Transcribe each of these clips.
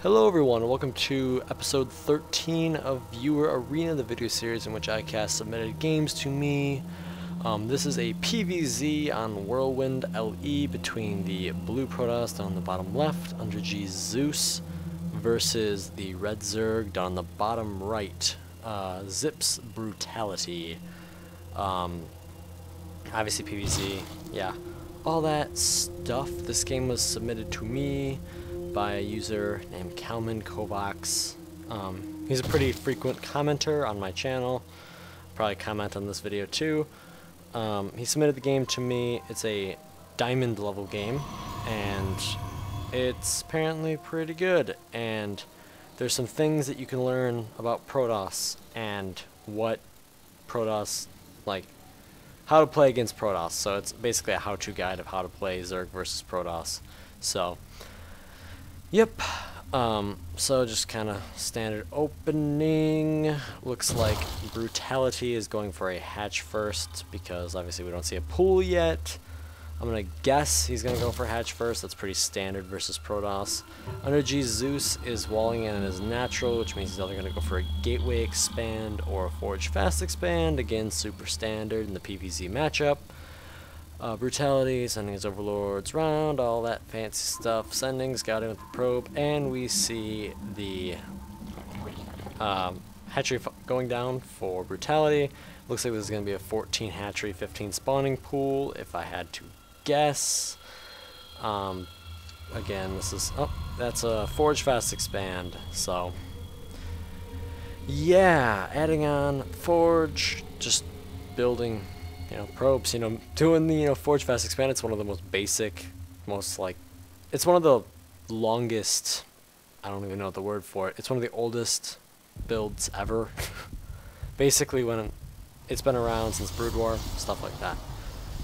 Hello everyone, and welcome to episode 13 of Viewer Arena, the video series in which iCast submitted games to me. This is a PvZ on Whirlwind LE between the blue Protoss down on the bottom left, under G Zeus, versus the red Zerg down on the bottom right, Zips Brewtality. Obviously PvZ, yeah, all that stuff. This game was submitted to me by a user named Kalman Kovacs. He's a pretty frequent commenter on my channel. Probably comment on this video too. He submitted the game to me. It's a diamond level game, and it's apparently pretty good. And there's some things that you can learn about Protoss and what Protoss, like how to play against Protoss. So it's basically a how-to guide of how to play Zerg versus Protoss. So yep, so just kind of standard opening. Looks like Brewtality is going for a hatch first because obviously we don't see a pool yet. I'm going to guess he's going to go for hatch first. That's pretty standard versus Protoss. Under G Zeus is walling in his natural, which means he's either going to go for a gateway expand or a forge fast expand. Again, super standard in the PvZ matchup. Brewtality, sending his overlords round, all that fancy stuff, sending, scouting with the probe, and we see the hatchery going down for Brewtality. Looks like this is going to be a 14 hatchery, 15 spawning pool, if I had to guess. Again, this is, oh, that's a forge fast expand, so yeah, adding on forge, just building, probes, doing the, forge fast expand. It's one of the most basic, it's one of the longest, I don't even know the word for it. It's one of the oldest builds ever. Basically, when it's been around since Brood War, stuff like that.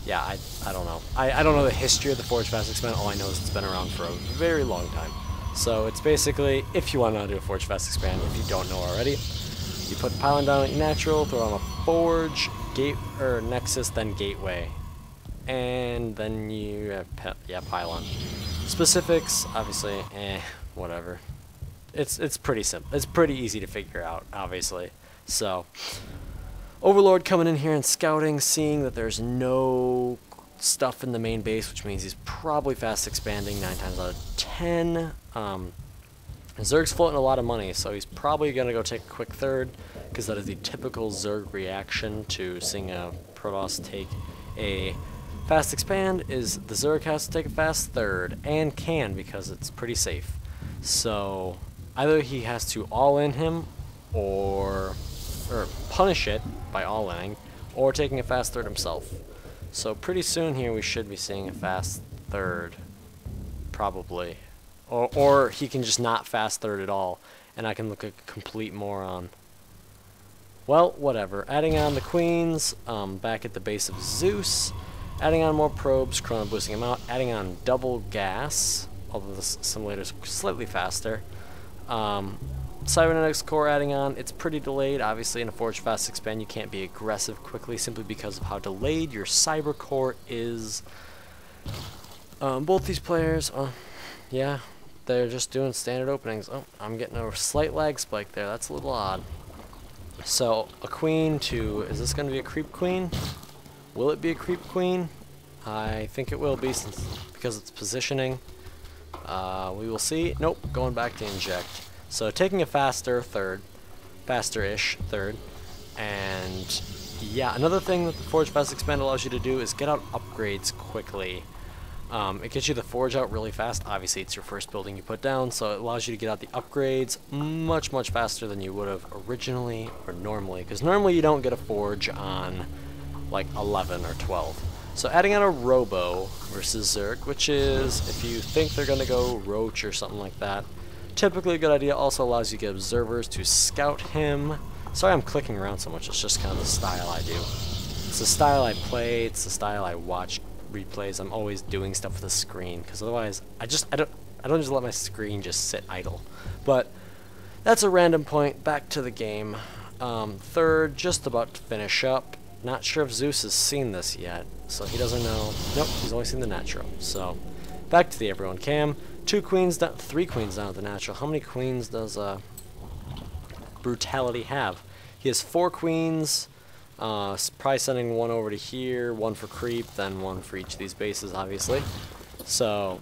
Yeah, I don't know. I don't know the history of the forge fast expand. All I know is it's been around for a very long time. So it's basically, if you want to do a forge fast expand, if you don't know already, you put pylon down at your natural, throw on a forge, nexus, then gateway, and then you have pylon. Specifics, obviously, whatever. It's pretty simple. It's pretty easy to figure out, obviously. So, Overlord coming in here and scouting, seeing that there's no stuff in the main base, which means he's probably fast expanding 9 times out of 10. Zerg's floating a lot of money, so he's probably going to go take a quick third, because that is the typical Zerg reaction to seeing a Protoss take a fast expand, is the Zerg has to take a fast third, and can, because it's pretty safe. So either he has to all-in him, or punish it by all-inning, or taking a fast third himself. So pretty soon here we should be seeing a fast third, probably. Or he can just not fast third at all, and I can look a complete moron. Well, whatever. Adding on the queens, back at the base of Zeus. Adding on more probes, chrono boosting him out. Adding on double gas, although the simulator's slightly faster. Cybernetics core adding on. It's pretty delayed. Obviously, in a forge fast expand, you can't be aggressive quickly simply because of how delayed your cyber core is. Both these players, yeah, they're just doing standard openings. Oh, I'm getting a slight lag spike there. That's a little odd. So, a queen to... Is this going to be a creep queen? Will it be a creep queen? I think it will be, because it's positioning. We will see. Nope, going back to inject. So, taking a faster-ish third. And, yeah, another thing that the Forge Fast Expand allows you to do is get out upgrades quickly. It gets you the forge out really fast. Obviously, it's your first building you put down, so it allows you to get out the upgrades much, much faster than you would have originally or normally. Because normally you don't get a forge on like 11 or 12. So adding on a Robo versus Zerg, which is, if you think they're going to go Roach or something like that, typically a good idea. Also allows you to get observers to scout him. Sorry I'm clicking around so much. It's just kind of the style I do. It's the style I play. It's the style I watch replays. I'm always doing stuff with the screen, because otherwise I don't just let my screen just sit idle. But that's a random point. Back to the game. Third, just about to finish up. Not sure if Zeus has seen this yet, so he doesn't know. Nope, he's only seen the natural. So back to the everyone cam. 2 queens down, 3 queens down at the natural. How many queens does Brewtality have? He has 4 queens. Probably sending 1 over to here, 1 for creep, then 1 for each of these bases, obviously. So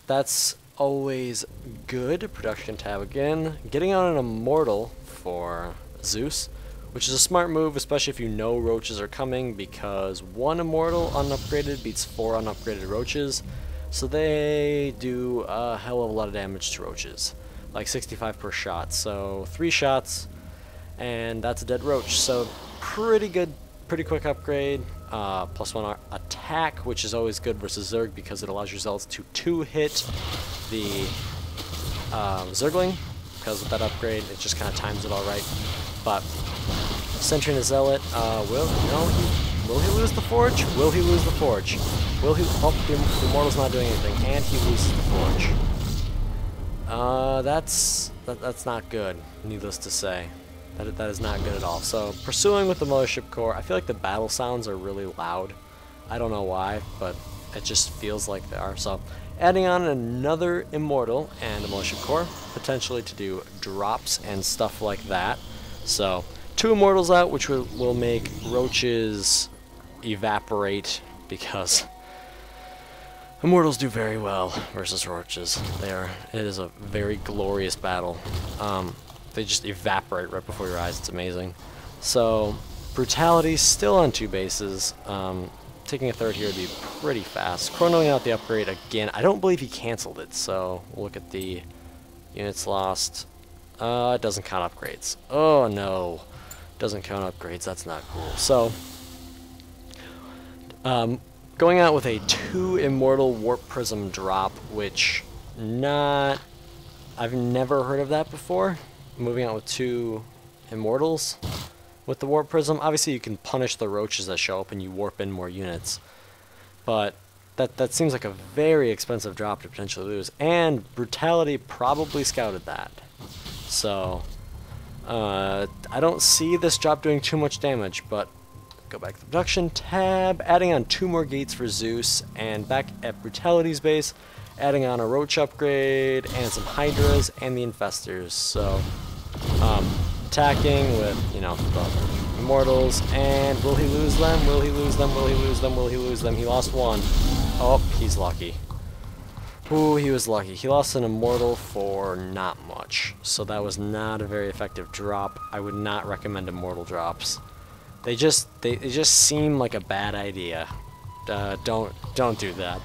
that's always good. Production tab again. Getting out an immortal for Zeus, which is a smart move, especially if you know roaches are coming, because 1 immortal unupgraded beats 4 unupgraded roaches. So they do a hell of a lot of damage to roaches, like 65 per shot. So 3 shots, and that's a dead roach. So pretty good, pretty quick upgrade. +1 attack, which is always good versus Zerg because it allows your zealots to 2-hit the Zergling. Because with that upgrade, it just kind of times it all right. But Sentry and a Zealot, will he lose the Forge? Will he lose the Forge? Will he? Oh, the Immortal's not doing anything, and he loses the Forge. That's not good, needless to say. That is not good at all. So, pursuing with the Mothership Core, I feel like the battle sounds are really loud. I don't know why, but it just feels like they are. So, adding on another Immortal and a Mothership Core, potentially to do drops and stuff like that. So, 2 Immortals out, which will make roaches evaporate, because Immortals do very well versus roaches. It is a very glorious battle. They just evaporate right before your eyes. It's amazing. So, Brewtality still on 2 bases. Taking a 3rd here would be pretty fast. Chronoing out the upgrade again. I don't believe he canceled it, so we'll look at the units lost. It doesn't count upgrades. Oh no. Doesn't count upgrades. That's not cool. So, going out with a 2 Immortal Warp Prism drop, which I've never heard of that before. Moving out with 2 Immortals with the Warp Prism. Obviously you can punish the roaches that show up and you warp in more units. But that seems like a very expensive drop to potentially lose. And Brewtality probably scouted that. So, I don't see this drop doing too much damage, but go back to the production tab, adding on 2 more gates for Zeus, and back at Brutality's base, adding on a roach upgrade, and some Hydras, and the Infestors. So, attacking with, the Immortals, and will he lose them? Will he lose them? Will he lose them? Will he lose them? He lost 1. Oh, he's lucky. Ooh, he was lucky. He lost an Immortal for not much, so that was not a very effective drop. I would not recommend Immortal drops. They just seem like a bad idea. Don't do that.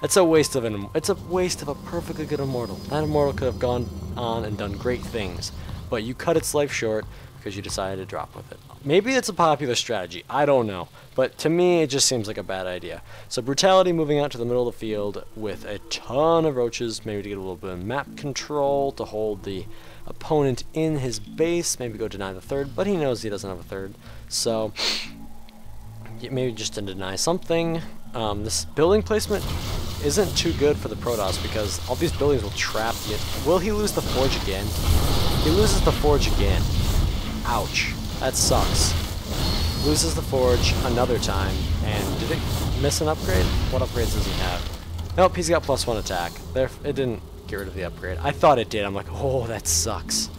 It's a waste of a perfectly good Immortal. That Immortal could have gone on and done great things, but you cut its life short because you decided to drop with it. Maybe it's a popular strategy, I don't know, but to me it just seems like a bad idea. So Brewtality moving out to the middle of the field with a ton of roaches, maybe to get a little bit of map control, to hold the opponent in his base, maybe go deny the 3rd, but he knows he doesn't have a 3rd, so maybe just to deny something. This building placement isn't too good for the Protoss because all these buildings will trap you. Will he lose the Forge again? He loses the Forge again. Ouch. That sucks. Loses the Forge another time, and did it miss an upgrade? What upgrades does he have? Nope, he's got +1 attack. There, it didn't get rid of the upgrade. I thought it did. I'm like, oh, that sucks.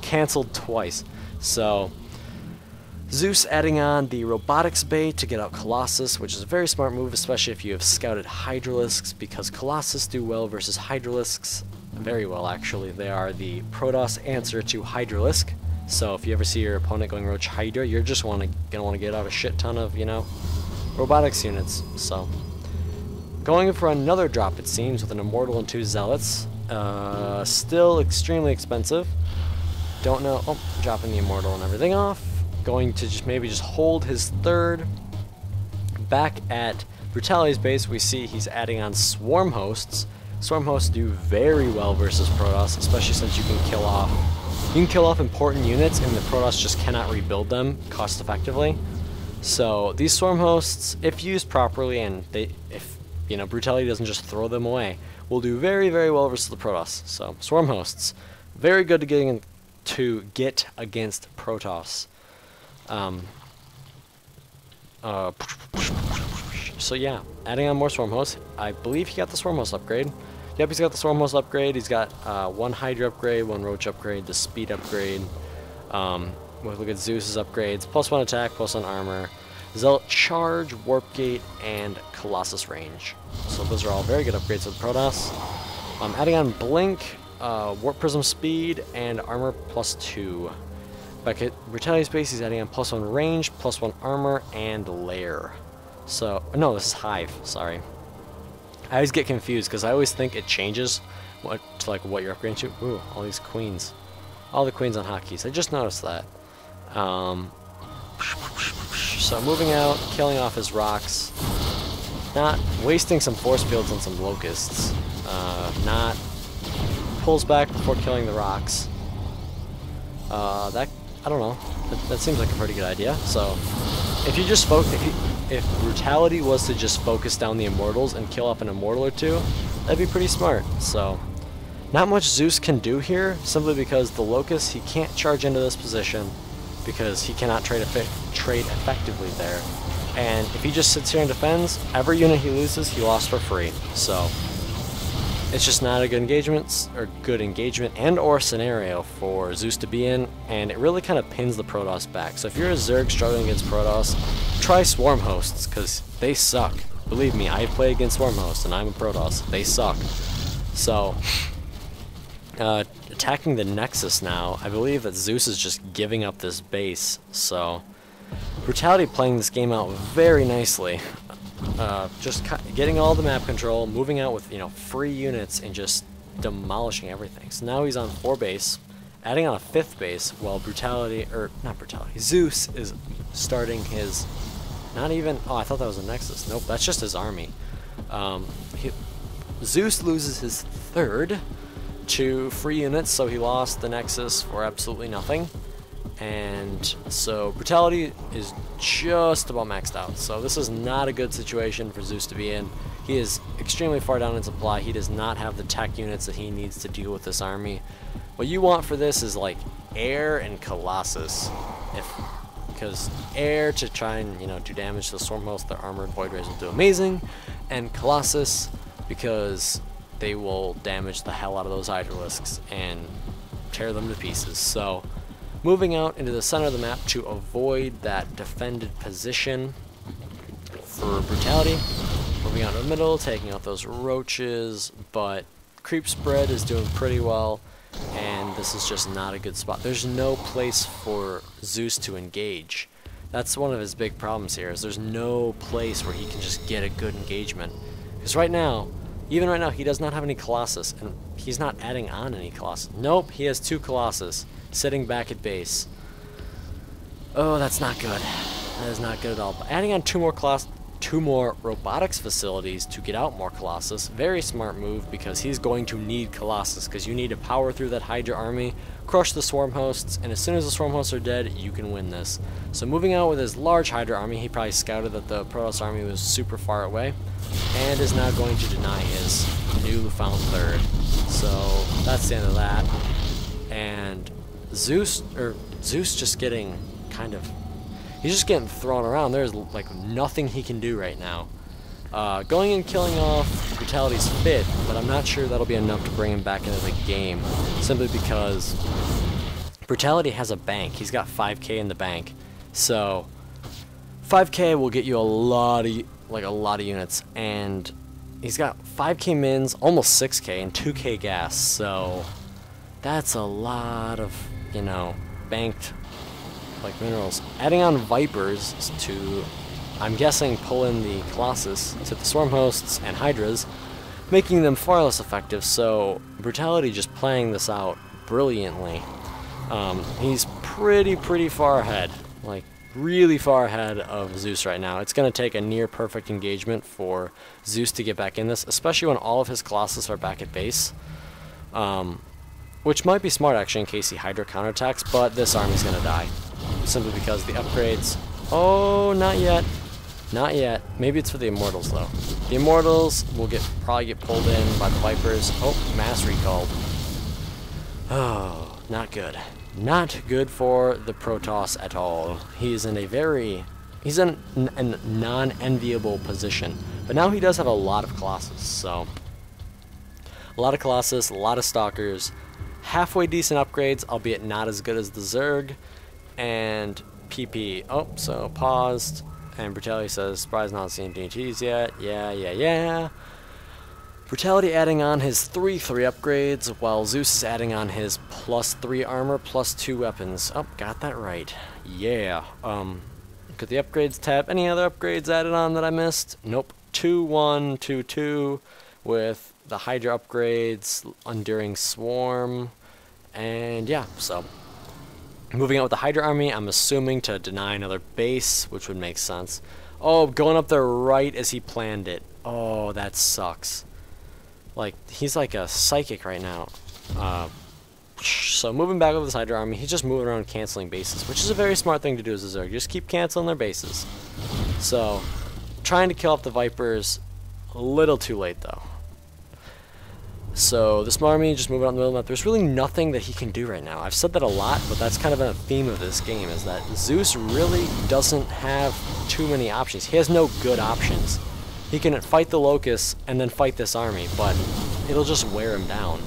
Cancelled twice. So, Zeus adding on the Robotics Bay to get out Colossus, which is a very smart move, especially if you have scouted Hydralisks, because Colossus do well versus Hydralisks. Very well, actually. They are the Protoss answer to Hydralisk. So if you ever see your opponent going Roach Hydra, you're just gonna want to get out a shit ton of, robotics units. So, going for another drop, it seems, with an Immortal and 2 Zealots. Still extremely expensive. Don't know. Oh, dropping the Immortal and everything off. Going to maybe just hold his 3rd. Back at Brutality's base, we see he's adding on Swarm Hosts. Swarm Hosts do very well versus Protoss, especially since you can kill off important units, and the Protoss just cannot rebuild them cost effectively. So these Swarm Hosts, if used properly, and if Brewtality doesn't just throw them away, will do very, very well versus the Protoss. So Swarm Hosts, very good to get against Protoss. So yeah, adding on more Swarm Hosts. I believe he got the Swarm Host upgrade. Yep, he's got the Swarmhost upgrade. He's got one Hydra upgrade, one Roach upgrade, the Speed upgrade. Look at Zeus's upgrades. +1 attack, +1 armor. Zealot charge, Warp Gate, and Colossus range. So those are all very good upgrades for the Protoss. Adding on Blink, Warp Prism speed, and armor +2. Back at Brutality Space, he's adding on +1 range, +1 armor, and lair. So, no, this is Hive, sorry. I always get confused because I always think it changes to like what you're upgrading to. Ooh, all these queens. All the queens on hotkeys. I just noticed that. So moving out, killing off his rocks. Not wasting some force fields on some locusts. Not pulls back before killing the rocks. That, I don't know. That seems like a pretty good idea. So if you just if Brutality was to just focus down the Immortals and kill off an Immortal or two, that'd be pretty smart. So, not much Zeus can do here, simply because the Locust, he can't charge into this position, because he cannot trade effectively there. And if he just sits here and defends, every unit he loses, he lost for free. So, it's just not a good engagement and or scenario for Zeus to be in, and it really kind of pins the Protoss back. So if you're a Zerg struggling against Protoss, try Swarm Hosts, because they suck. Believe me, I play against Swarm Hosts, and I'm a Protoss. They suck. So, attacking the Nexus now, I believe that Zeus is just giving up this base. So, Brutality playing this game out very nicely. Just getting all the map control, moving out with, you know, free units, and just demolishing everything. So now he's on 4 base, adding on a 5th base, while Zeus is starting his, oh, I thought that was a Nexus. Nope, that's just his army. Zeus loses his 3rd to free units, so he lost the Nexus for absolutely nothing. And so Brutality is just about maxed out. So this is not a good situation for Zeus to be in. He is extremely far down in supply. He does not have the tech units that he needs to deal with this army. What you want for this is like air and Colossus. Because air to try and, you know, do damage to the Swarmhost, their armored Void Rays will do amazing. And Colossus because they will damage the hell out of those Hydralisks and tear them to pieces. So moving out into the center of the map to avoid that defended position for Brutality. Moving out in the middle, taking out those roaches, but creep spread is doing pretty well, and this is just not a good spot. There's no place for Zeus to engage. That's one of his big problems here, is there's no place where he can just get a good engagement. Because right now, even right now, he does not have any Colossus, and he's not adding on any Colossus. Nope, he has 2 Colossus sitting back at base. Oh, that's not good. That is not good at all. But adding on 2 more robotics facilities to get out more Colossus, very smart move, because he's going to need Colossus, because you need to power through that Hydra army, crush the Swarm Hosts, and as soon as the Swarm Hosts are dead, you can win this. So moving out with his large Hydra army, he probably scouted that the Protoss army was super far away, and is now going to deny his newfound 3rd. So that's the end of that. And Zeus just getting he's just getting thrown around. There's like nothing he can do right now. Going and killing off Brutality's 5th, but I'm not sure that'll be enough to bring him back into the game, simply because Brutality has a bank. He's got 5k in the bank. So 5k will get you a lot of units, and he's got 5k mins, almost 6k, and 2k gas. So that's a lot of, you know, banked like minerals. Adding on Vipers to, I'm guessing, pull in the Colossus to the Swarm Hosts and Hydras, making them far less effective. So Brutality just playing this out brilliantly. He's pretty far ahead, like really far ahead of Zeus right now. It's going to take a near perfect engagement for Zeus to get back in this, especially when all of his Colossus are back at base. Which might be smart actually in case he Hydra counterattacks, but this army's gonna die. Simply because the upgrades... Oh, not yet. Not yet. Maybe it's for the Immortals though. The Immortals will probably get pulled in by the Vipers. Oh, mass recalled. Oh, not good. Not good for the Protoss at all. He's in a non-enviable position. But now he does have a lot of Colossus, so... A lot of Colossus, a lot of Stalkers, halfway decent upgrades, albeit not as good as the Zerg, and PP. Oh, so paused, and Brewtality says, surprise not seeing DTs yet. Yeah. Brewtality adding on his 3/3 upgrades, while Zeus is adding on his +3 armor, +2 weapons. Oh, got that right. Yeah. Look at the upgrades tab. Any other upgrades added on that I missed? Nope. 2/1, 2/2 with the Hydra upgrades, Enduring Swarm, and yeah, so moving on with the Hydra army, I'm assuming to deny another base, which would make sense. Oh, going up there right as he planned it. Oh, that sucks. Like, he's like a psychic right now. So moving back over this Hydra army, he's just moving around canceling bases, which is a very smart thing to do as a Zerg. Just keep canceling their bases. So, trying to kill off the Vipers, a little too late though. So this army just moving out in the middle of the map. There's really nothing that he can do right now. I've said that a lot, but that's kind of a theme of this game, is that Zeus really doesn't have too many options. He has no good options. He can fight the Locusts and then fight this army, but it'll just wear him down.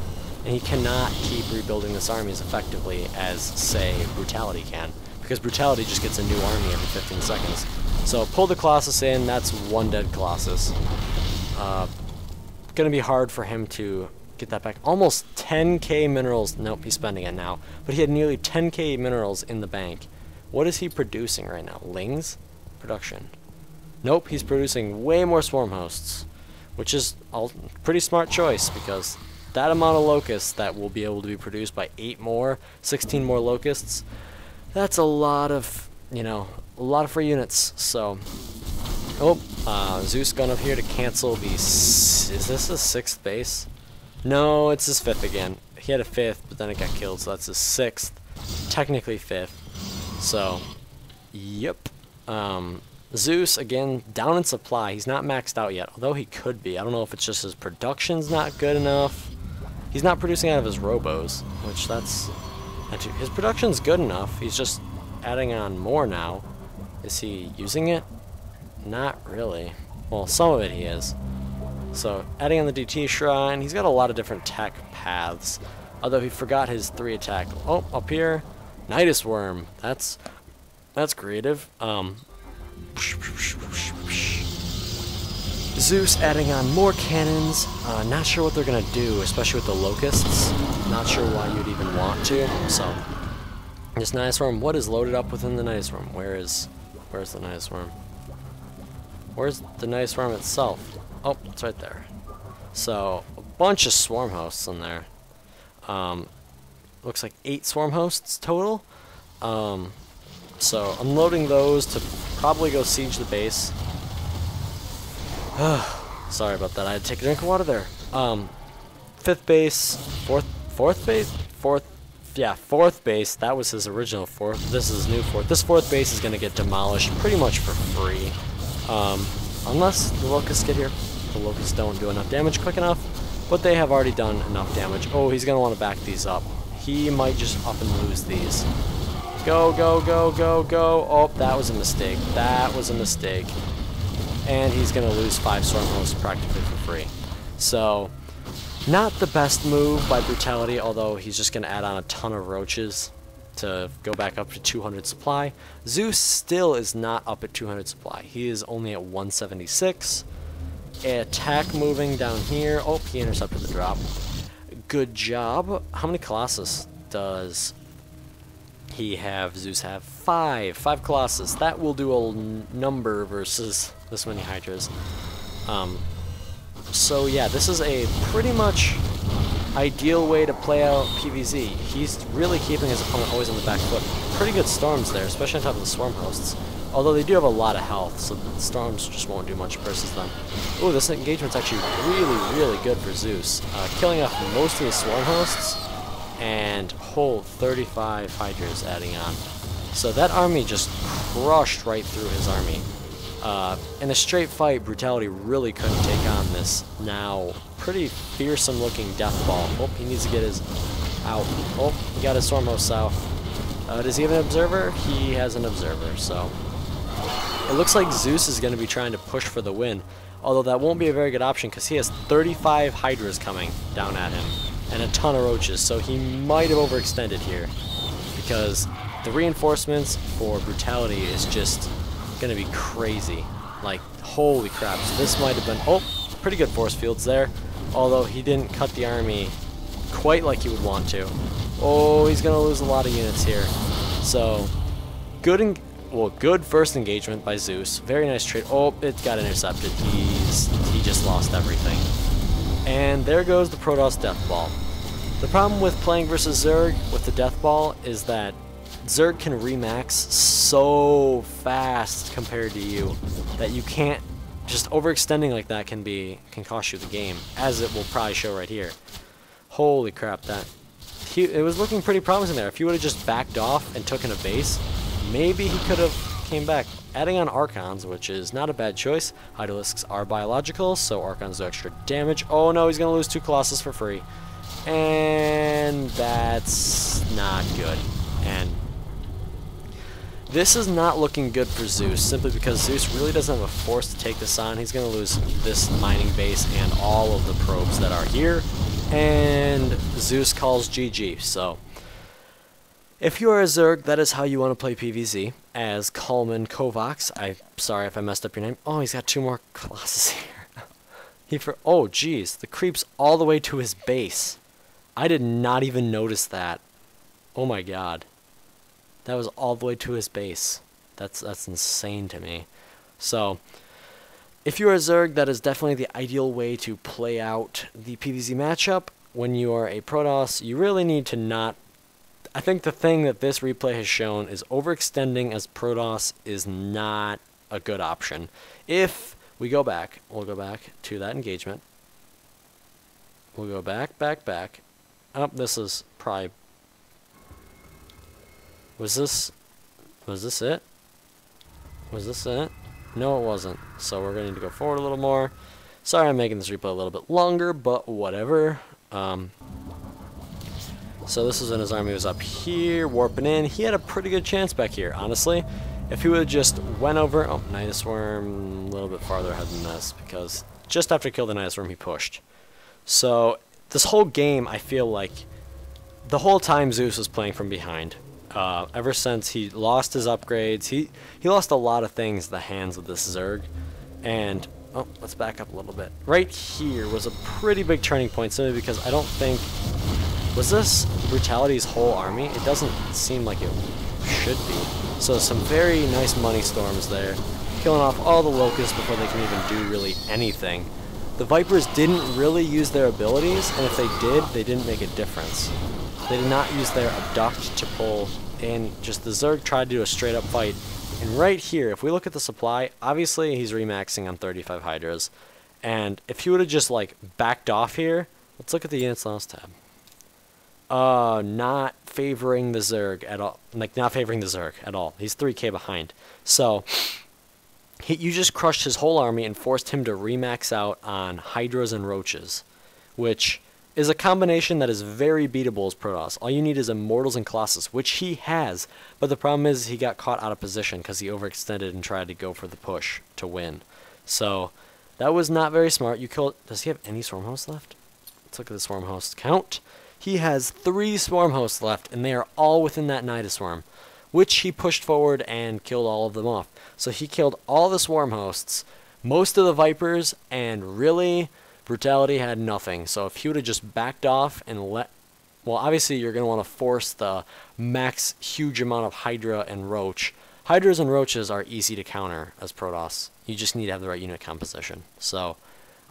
And he cannot keep rebuilding this army as effectively as, say, Brewtality can, because Brewtality just gets a new army every 15 seconds. So pull the Colossus in, that's one dead Colossus. Gonna be hard for him to get that back. Almost 10k minerals. Nope, he's spending it now. But he had nearly 10k minerals in the bank. What is he producing right now? Lings? Production. Nope, he's producing way more swarm hosts, which is a pretty smart choice, because that amount of locusts that will be able to be produced by 8 more, 16 more locusts, that's a lot of, you know, a lot of free units. So, Zeus going up here to cancel the, is this his 6th base? No, it's his 5th again. He had a 5th, but then it got killed, so that's his 6th, technically 5th. So, yep. Zeus, again, down in supply. He's not maxed out yet, although he could be. I don't know if it's just his production's not good enough. He's not producing out of his robos, which that's... His production's good enough. He's just adding on more now. Is he using it? Not really. Well, some of it he is. So, adding on the DT Shrine, he's got a lot of different tech paths. Although he forgot his 3 attack. Oh, up here, Nidus Worm. That's creative. Zeus adding on more cannons. Not sure what they're gonna do, especially with the locusts. Not sure why you'd even want to. So, this Nidus Worm. What is loaded up within the Nidus Worm? Where's the Nidus Worm? Where's the Nidus Worm itself? Oh, it's right there. So, a bunch of swarm hosts in there. Looks like 8 swarm hosts total. So, unloading those to probably go siege the base. Sorry about that, I had to take a drink of water there. 5th base, 4th base? 4th base, that was his original 4th. This is his new 4th. This 4th base is going to get demolished pretty much for free. Unless the locusts get here. The locusts don't do enough damage quick enough, but they have already done enough damage. Oh, he's going to want to back these up. He might just up and lose these. Go, go, go, go, go. Oh, that was a mistake. That was a mistake. And he's going to lose 5 swarm hosts practically for free. So, not the best move by Brewtality, although he's just going to add on a ton of roaches to go back up to 200 supply. Zeus still is not up at 200 supply. He is only at 176. Attack moving down here. Oh, he intercepted the drop. Good job. How many Colossus does he have? Zeus have 5. 5 Colossus. That will do a number versus this many Hydras. So yeah, this is a pretty much ideal way to play out PvZ. He's really keeping his opponent always on the back foot. Pretty good storms there, especially on top of the swarm hosts. Although they do have a lot of health, so the storms just won't do much versus them. Ooh, this engagement's actually really, really good for Zeus. Killing off most of the swarm hosts, and whole 35 Hydras adding on. So that army just crushed right through his army. In a straight fight, Brewtality really couldn't take on this now pretty fearsome looking death ball. Oh, he needs to get his out. Oh, he got his swarm host south. Does he have an observer? He has an observer, so it looks like Zeus is going to be trying to push for the win. Although that won't be a very good option because he has 35 Hydras coming down at him and a ton of Roaches, so he might have overextended here because the reinforcements for Brewtality is just going to be crazy. Like, holy crap. So this might have been, oh, pretty good force fields there, although he didn't cut the army quite like he would want to. Oh, he's going to lose a lot of units here. So, good first engagement by Zeus. Very nice trade. Oh, it got intercepted. He just lost everything. And there goes the Protoss Death Ball. The problem with playing versus Zerg with the Death Ball is that Zerg can remax so fast compared to you that you can't, just overextending like that can cost you the game, as it will probably show right here. Holy crap, it was looking pretty promising there. If he would have just backed off and took in a base, maybe he could have came back. Adding on Archons, which is not a bad choice. Hydralisks are biological, so Archons do extra damage. Oh no, he's going to lose 2 Colossus for free. And that's not good. And this is not looking good for Zeus, simply because Zeus really doesn't have a force to take this on. He's going to lose this mining base and all of the probes that are here. And Zeus calls GG. So, if you are a Zerg, that is how you want to play PvZ, as Kalman Kovacs. I'm sorry if I messed up your name. Oh, he's got 2 more Colossus here. Oh, geez, the creep's all the way to his base. I did not even notice that. Oh my god. That was all the way to his base. That's insane to me. So, if you're a Zerg, that is definitely the ideal way to play out the PvZ matchup. When you are a Protoss, you really need to not... I think the thing that this replay has shown is overextending as Protoss is not a good option. If we go back, we'll go back to that engagement. We'll go back. Oh, this is probably... Was this it? Was this it? No, it wasn't. So we're going to need to go forward a little more. Sorry I'm making this replay a little bit longer, but whatever. So this is when his army was up here, warping in. He had a pretty good chance back here, honestly. If he would have just went over... Oh, Nidus Worm a little bit farther ahead than this, because just after he killed the Nidus Worm, he pushed. So this whole game, I feel like, the whole time Zeus was playing from behind. Ever since he lost his upgrades, he lost a lot of things at the hands of this Zerg. And, oh, let's back up a little bit. Right here was a pretty big turning point, simply because I don't think... Was this Brutality's whole army? It doesn't seem like it should be. So some very nice money storms there. Killing off all the locusts before they can even do really anything. The Vipers didn't really use their abilities, and if they did, they didn't make a difference. They did not use their abduct to pull in. Just the Zerg tried to do a straight up fight. And right here, if we look at the supply, obviously he's remaxing on 35 Hydras. And if he would have just like backed off here, let's look at the units lost tab. Not favoring the Zerg at all. Like, not favoring the Zerg at all. He's 3k behind. So, you just crushed his whole army and forced him to remax out on Hydras and Roaches, which is a combination that is very beatable as Protoss. All you need is Immortals and Colossus, which he has, but the problem is he got caught out of position because he overextended and tried to go for the push to win. So, that was not very smart. You killed... Does he have any Swarm Hosts left? Let's look at the Swarm Host count. He has 3 Swarm Hosts left, and they are all within that Nidus Swarm, which he pushed forward and killed all of them off. So he killed all the Swarm Hosts, most of the Vipers, and really, Brewtality had nothing. So if he would have just backed off and let... Well, obviously you're going to want to force the max huge amount of Hydra and Roach. Hydras and Roaches are easy to counter as Protoss. You just need to have the right unit composition. So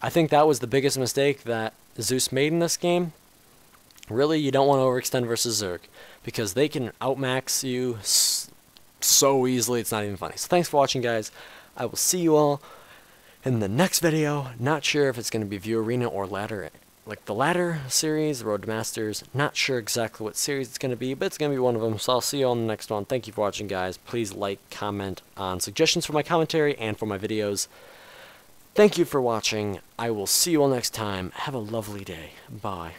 I think that was the biggest mistake that Zeus made in this game. Really, you don't want to overextend versus Zerg, because they can outmax you so easily, it's not even funny. So thanks for watching, guys. I will see you all in the next video. Not sure if it's going to be View Arena or Ladder, like the Ladder series, Road to Masters. Not sure exactly what series it's going to be, but it's going to be one of them. So I'll see you all in the next one. Thank you for watching, guys. Please like, comment on suggestions for my commentary and for my videos. Thank you for watching. I will see you all next time. Have a lovely day. Bye.